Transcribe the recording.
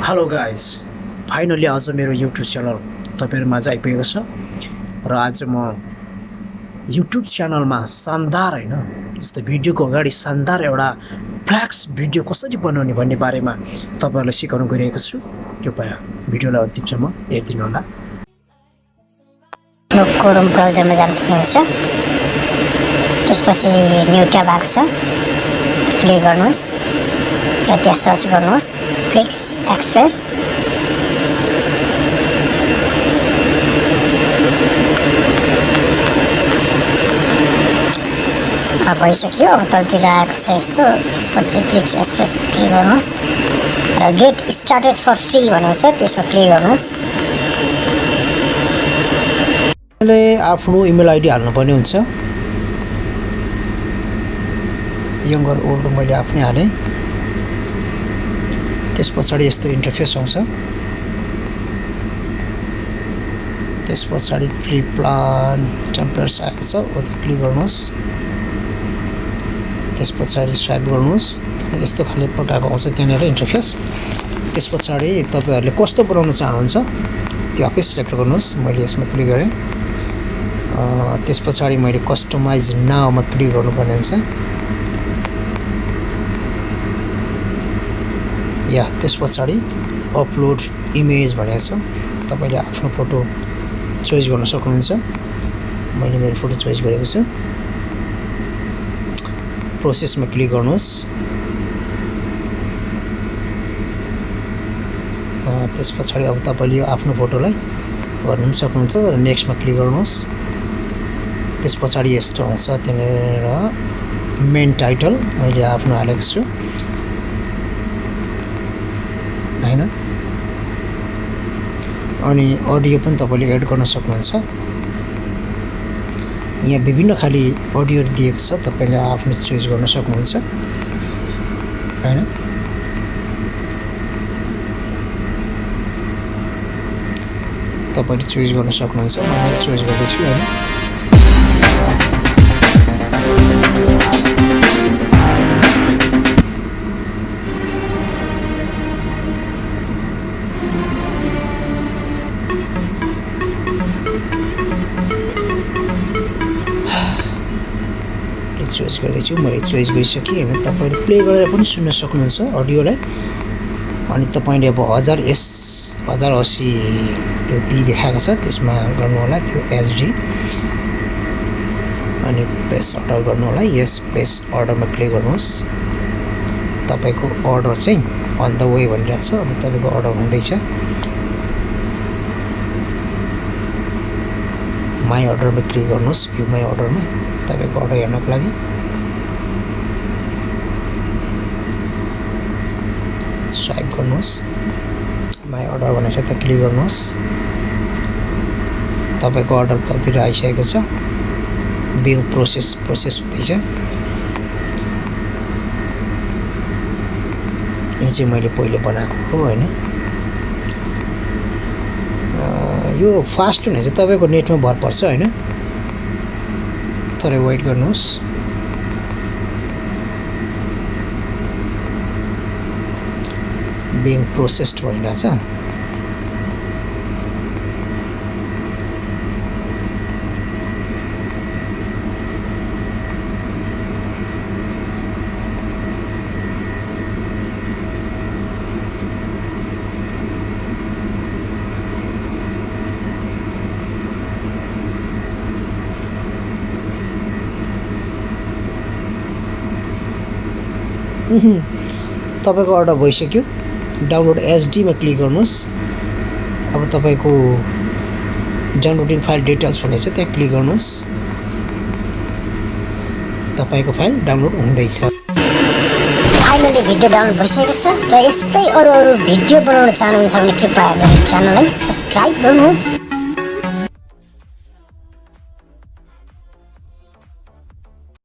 Hello guys finally आज मेरो YouTube channel तपाईहरुमाझ आइपुगेको छ र आज म युट्युब च्यानलमा शानदार हैन जस्तो भिडियोको अगाडि शानदार एउटा फ्ल्याक्स भिडियो कसरी बनाउने भन्ने बारेमा तपाईहरुलाई सिकाउन गइरहेको छु। कृपया भिडियोलाई अन्तिमसम्म हेरिदिनु होला। क्रोम ब्राउजरमा जानुपर्नेछ। त्यसपछि न्यू ट्याब आएको छ, क्लिक गर्नुहोस् र त्यहाँ सर्च गर्नुहोस् फ्लिक्स एक्सप्रेस। भइसक्यो, अब तलतिर आएको छ यस्तो। त्यसपछि फ्लिक्स एक्सप्रेसमा क्लिक गर्नुहोस् र गेट स्टार्टेड फर फ्री भनेको छ, त्यसमा क्लिक गर्नुहोस्। आफ्नो इमेल आइडी हाल्नुपर्ने हुन्छ। यङ्गर ओल्ड मैले आफ्नै हालेँ। त्यस पछाडि यस्तो इन्टरफेस आउँछ। त्यस पछाडि फ्री प्लान टेम्पलेट्स आएको छ, हो त्यो क्लिक गर्नुहोस्। त्यस पछाडि स्वाइप गर्नुहोस्, यस्तो खाले पटाएको आउँछ त्यहाँनिर इन्टरफेस। त्यस पछाडि तपाईहरुले कस्तो बनाउन चाहनुहुन्छ त्यो आफै सिलेक्ट गर्नुहोस्। मैले यसमा क्लिक गरेँ। त्यस पछाडि मैले कस्टमाइज नाउमा क्लिक गर्नुपर्ने हुन्छ। या त्यस पछाडि अपलोड इमेज भनेको छ, तपाईले आफ्नो फोटो चोइस गर्न सक्नुहुन्छ। मैले मेरो फोटो चोइस गरेको छु। प्रोसेसमा क्लिक गर्नुहोस्। त्यस पछाडि अब तपाईले आफ्नो फोटोलाई गर्नु सक्नुहुन्छ र नेक्स्टमा क्लिक गर्नुहोस्। त्यस पछाडि यस्तो आउँछ, त्यहाँनिर मेन टाइटल मैले आफ्नो हालेको छु हैन। अनि अडियो पनि तपाईले एड गर्न सक्नुहुन्छ। यहाँ विभिन्न खाली अडियो दिएको छ, तपाईले आफ्नो चोइस गर्न सक्नुहुन्छ हैन। तपाईले चोइस गर्न सक्नुहुन्छ। मैले चोइस गर्दैछु हैन। चोइस गर्दैछु, मैले चोइस गरिसकेँ हैन। तपाईले प्ले गरेर पनि सुन्न सक्नुहुन्छ अडियोलाई। अनि तपाईले अब 1080 त्यो पी देखाएको छ, त्यसमा गर्नु होला त्यो एचडी। अनि पेस्ट अर्डर गर्नु होला। यस पेस्ट अर्डरमा क्लिक गर्नुहोस्। तपाईको अर्डर चाहिँ अन द वे भनिरहेको छ। अब तपाईको अर्डर हुँदैछ। माई अर्डरमा क्लिक गर्नुहोस्। भ्यू माई अर्डरमा तपाईको अर्डर हेर्नको लागि। स्वाइप गर्नुहोस्। माई अर्डर भनेको छ, त्यहाँ क्लिक गर्नुहोस्। तपाईको अर्डर तलतिर आइसकेको छ। भ्यू प्रोसेस हुँदैछ। यो चाहिँ मैले पहिले बनाएको हो हैन। यो फास्ट हुने चाहिँ तपाईको नेटमा भर पर्छ हैन। थोरै वेट गर्नुहोस्। बिङ प्रोसेस्ड भइरहेछ। तपाईको अर्डर भइसक्यो। डाउनलोड एचडीमा क्लिक गर्नुहोस्। अब तपाईको डाउनलोडिङ फाइल डिटेल्स भनेको छ, त्यहाँ क्लिक गर्नुहोस्। तपाईको फाइल डाउनलोड हुँदैछ। फाइनली भिडियो डाउनलोड भइसकेको छ र यस्तै अरू भिडियो बनाउन चाहनुहुन्छ भने कृपया मेरो च्यानललाई सब्स्क्राइब गर्नुहोस्।